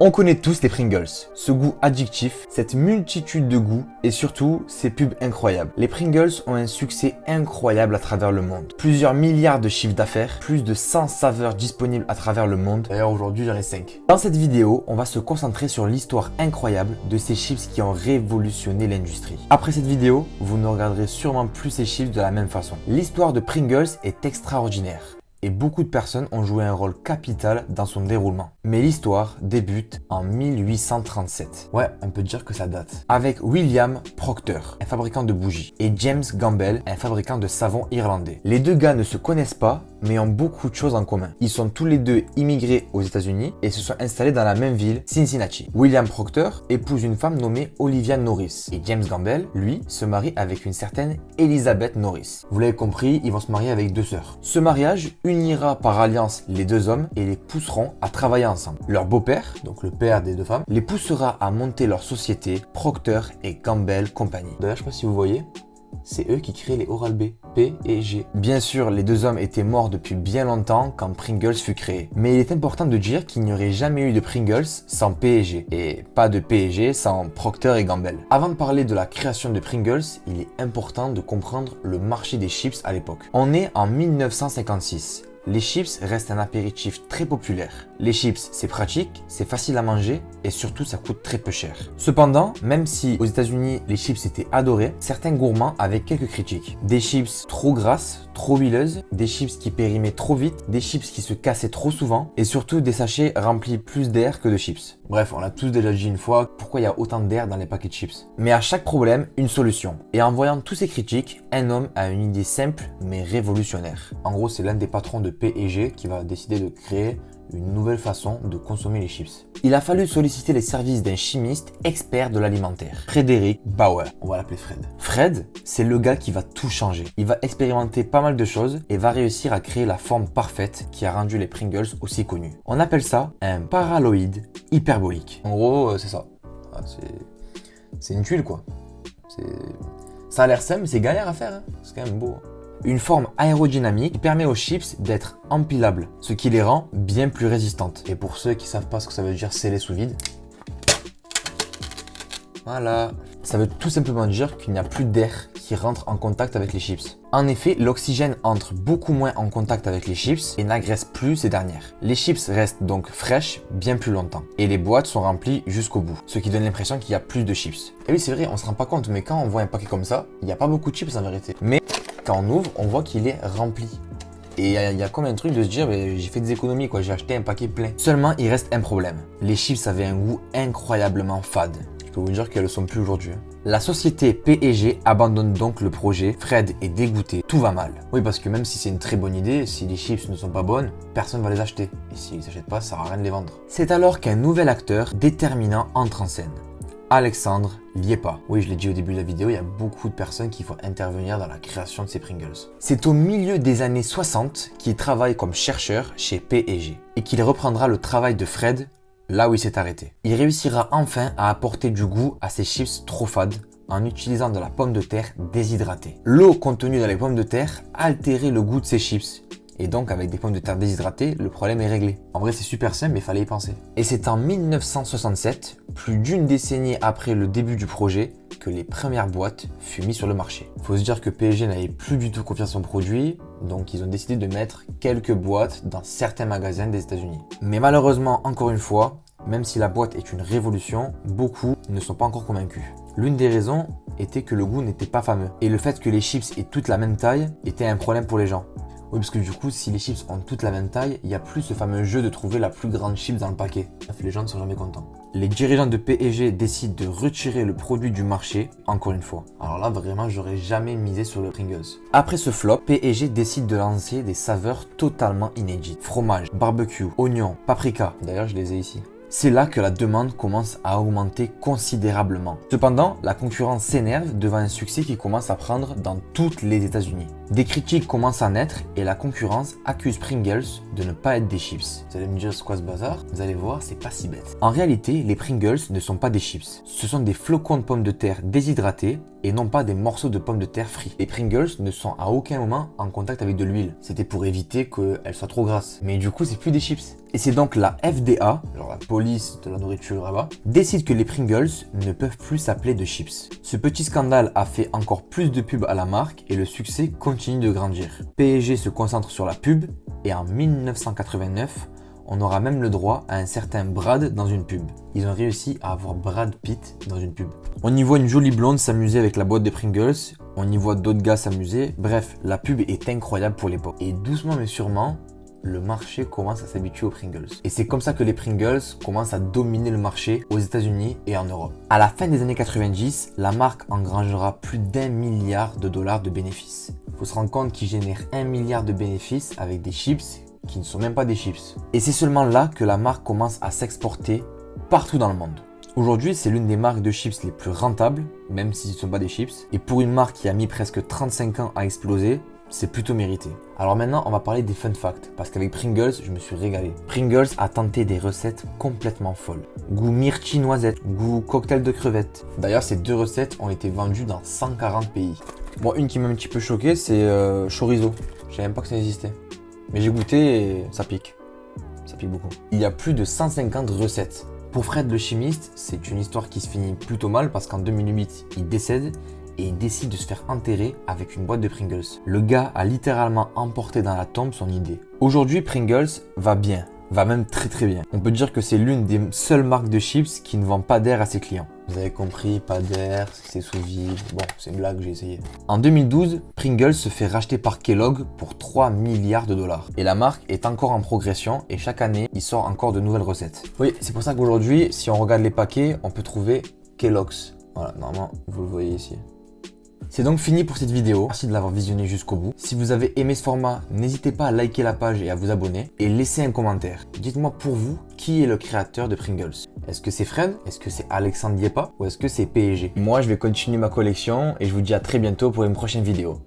On connaît tous les Pringles, ce goût addictif, cette multitude de goûts et surtout ces pubs incroyables. Les Pringles ont un succès incroyable à travers le monde. Plusieurs milliards de chiffres d'affaires, plus de 100 saveurs disponibles à travers le monde. D'ailleurs aujourd'hui j'en ai 5. Dans cette vidéo, on va se concentrer sur l'histoire incroyable de ces chips qui ont révolutionné l'industrie. Après cette vidéo, vous ne regarderez sûrement plus ces chips de la même façon. L'histoire de Pringles est extraordinaire. Et beaucoup de personnes ont joué un rôle capital dans son déroulement. Mais l'histoire débute en 1837. Ouais, on peut dire que ça date. Avec William Procter, un fabricant de bougies, et James Gamble, un fabricant de savon irlandais. Les deux gars ne se connaissent pas, mais ont beaucoup de choses en commun. Ils sont tous les deux immigrés aux États-Unis et se sont installés dans la même ville, Cincinnati. William Procter épouse une femme nommée Olivia Norris. Et James Gamble, lui, se marie avec une certaine Elizabeth Norris. Vous l'avez compris, ils vont se marier avec deux sœurs. Ce mariage unira par alliance les deux hommes et les pousseront à travailler ensemble. Leur beau-père, donc le père des deux femmes, les poussera à monter leur société Procter et Gamble Company. D'ailleurs, je sais pas si vous voyez, c'est eux qui créent les Oral-B, P et G. Bien sûr, les deux hommes étaient morts depuis bien longtemps quand Pringles fut créé. Mais il est important de dire qu'il n'y aurait jamais eu de Pringles sans P et G. Et pas de P et G sans Procter et Gamble. Avant de parler de la création de Pringles, il est important de comprendre le marché des chips à l'époque. On est en 1956. Les chips restent un apéritif très populaire. Les chips, c'est pratique, c'est facile à manger et surtout ça coûte très peu cher. Cependant, même si aux États-Unis les chips étaient adorés, certains gourmands avaient quelques critiques. Des chips trop grasses, trop huileuses, des chips qui périmaient trop vite, des chips qui se cassaient trop souvent et surtout des sachets remplis plus d'air que de chips. Bref, on l'a tous déjà dit une fois, pourquoi il y a autant d'air dans les paquets de chips. Mais à chaque problème, une solution. Et en voyant tous ces critiques, un homme a une idée simple mais révolutionnaire. En gros, c'est l'un des patrons de P&G qui va décider de créer une nouvelle façon de consommer les chips. Il a fallu solliciter les services d'un chimiste expert de l'alimentaire, Frederick Bauer. On va l'appeler Fred. Fred, c'est le gars qui va tout changer. Il va expérimenter pas mal de choses et va réussir à créer la forme parfaite qui a rendu les Pringles aussi connus. On appelle ça un paralloïde hyperbolique. En gros, c'est ça. C'est une tuile quoi. Ça a l'air simple, mais c'est galère à faire. Hein. C'est quand même beau. Une forme aérodynamique qui permet aux chips d'être empilables, ce qui les rend bien plus résistantes. Et pour ceux qui ne savent pas ce que ça veut dire sceller sous vide, voilà. Ça veut tout simplement dire qu'il n'y a plus d'air qui rentre en contact avec les chips. En effet, l'oxygène entre beaucoup moins en contact avec les chips et n'agresse plus ces dernières. Les chips restent donc fraîches bien plus longtemps. Et les boîtes sont remplies jusqu'au bout, ce qui donne l'impression qu'il y a plus de chips. Et oui, c'est vrai, on se rend pas compte, mais quand on voit un paquet comme ça, il n'y a pas beaucoup de chips en vérité. Mais quand on ouvre, on voit qu'il est rempli. Et il y a comme un truc de se dire, j'ai fait des économies quoi, j'ai acheté un paquet plein. Seulement, il reste un problème. Les chips avaient un goût incroyablement fade. Je peux vous dire qu'elles ne le sont plus aujourd'hui. La société P&G abandonne donc le projet. Fred est dégoûté, tout va mal. Oui, parce que même si c'est une très bonne idée, si les chips ne sont pas bonnes, personne ne va les acheter. Et s'ils ne s'achètent pas, ça ne sert à rien de les vendre. C'est alors qu'un nouvel acteur déterminant entre en scène. Alexandre Liepa. Oui, je l'ai dit au début de la vidéo, il y a beaucoup de personnes qui vont intervenir dans la création de ces Pringles. C'est au milieu des années 60 qu'il travaille comme chercheur chez P&G et qu'il reprendra le travail de Fred là où il s'est arrêté. Il réussira enfin à apporter du goût à ces chips trop fades en utilisant de la pomme de terre déshydratée. L'eau contenue dans les pommes de terre altérait le goût de ces chips. Et donc, avec des pommes de terre déshydratées, le problème est réglé. En vrai, c'est super simple, mais il fallait y penser. Et c'est en 1967, plus d'une décennie après le début du projet, que les premières boîtes furent mises sur le marché. Faut se dire que P&G n'avait plus du tout confiance en son produit, donc ils ont décidé de mettre quelques boîtes dans certains magasins des États-Unis. Mais malheureusement, encore une fois, même si la boîte est une révolution, beaucoup ne sont pas encore convaincus. L'une des raisons était que le goût n'était pas fameux. Et le fait que les chips aient toutes la même taille était un problème pour les gens. Oui, parce que du coup, si les chips ont toutes la même taille, il n'y a plus ce fameux jeu de trouver la plus grande chips dans le paquet. Les gens ne sont jamais contents. Les dirigeants de P&G décident de retirer le produit du marché, encore une fois. Alors là, vraiment, j'aurais jamais misé sur le Pringles. Après ce flop, P&G décide de lancer des saveurs totalement inédites. Fromage, barbecue, oignon, paprika. D'ailleurs, je les ai ici. C'est là que la demande commence à augmenter considérablement. Cependant, la concurrence s'énerve devant un succès qui commence à prendre dans toutes les États-Unis. Des critiques commencent à naître et la concurrence accuse Pringles de ne pas être des chips. Vous allez me dire c'est quoi ce bazar? Vous allez voir, c'est pas si bête. En réalité, les Pringles ne sont pas des chips. Ce sont des flocons de pommes de terre déshydratés et non pas des morceaux de pommes de terre frits. Les Pringles ne sont à aucun moment en contact avec de l'huile. C'était pour éviter qu'elles soient trop grasses. Mais du coup, c'est plus des chips. Et c'est donc la FDA, genre la police de la nourriture là-bas, décide que les Pringles ne peuvent plus s'appeler de chips. Ce petit scandale a fait encore plus de pub à la marque et le succès continue de grandir. P&G se concentre sur la pub et en 1989, on aura même le droit à un certain Brad dans une pub. Ils ont réussi à avoir Brad Pitt dans une pub. On y voit une jolie blonde s'amuser avec la boîte de Pringles, on y voit d'autres gars s'amuser, bref, la pub est incroyable pour l'époque. Et doucement mais sûrement, le marché commence à s'habituer aux Pringles. Et c'est comme ça que les Pringles commencent à dominer le marché aux États-Unis et en Europe. À la fin des années 90, la marque engrangera plus d'1 milliard de dollars de bénéfices. Il faut se rendre compte qu'ils génèrent 1 milliard de bénéfices avec des chips qui ne sont même pas des chips. Et c'est seulement là que la marque commence à s'exporter partout dans le monde. Aujourd'hui, c'est l'une des marques de chips les plus rentables, même si ce ne sont pas des chips. Et pour une marque qui a mis presque 35 ans à exploser, c'est plutôt mérité. Alors maintenant, on va parler des fun facts, parce qu'avec Pringles, je me suis régalé. Pringles a tenté des recettes complètement folles. Goût myrtille noisette, goût cocktail de crevettes. D'ailleurs, ces deux recettes ont été vendues dans 140 pays. Bon, une qui m'a un petit peu choqué, c'est chorizo. Je savais même pas que ça existait. Mais j'ai goûté et ça pique. Ça pique beaucoup. Il y a plus de 150 recettes. Pour Fred le chimiste, c'est une histoire qui se finit plutôt mal parce qu'en 2008, il décède et il décide de se faire enterrer avec une boîte de Pringles. Le gars a littéralement emporté dans la tombe son idée. Aujourd'hui, Pringles va bien, va même très très bien. On peut dire que c'est l'une des seules marques de chips qui ne vend pas d'air à ses clients. Vous avez compris, pas d'air, c'est sous vide. Bon, c'est une blague, j'ai essayé. En 2012, Pringles se fait racheter par Kellogg pour 3 milliards de dollars. Et la marque est encore en progression et chaque année, il sort encore de nouvelles recettes. Oui, c'est pour ça qu'aujourd'hui, si on regarde les paquets, on peut trouver Kellogg's. Voilà, normalement, vous le voyez ici. C'est donc fini pour cette vidéo, merci de l'avoir visionné jusqu'au bout. Si vous avez aimé ce format, n'hésitez pas à liker la page et à vous abonner et laissez un commentaire. Dites-moi pour vous, qui est le créateur de Pringles? Est-ce que c'est Fred? Est-ce que c'est Alexandre Diepa? Ou est-ce que c'est P&G? Moi, je vais continuer ma collection et je vous dis à très bientôt pour une prochaine vidéo.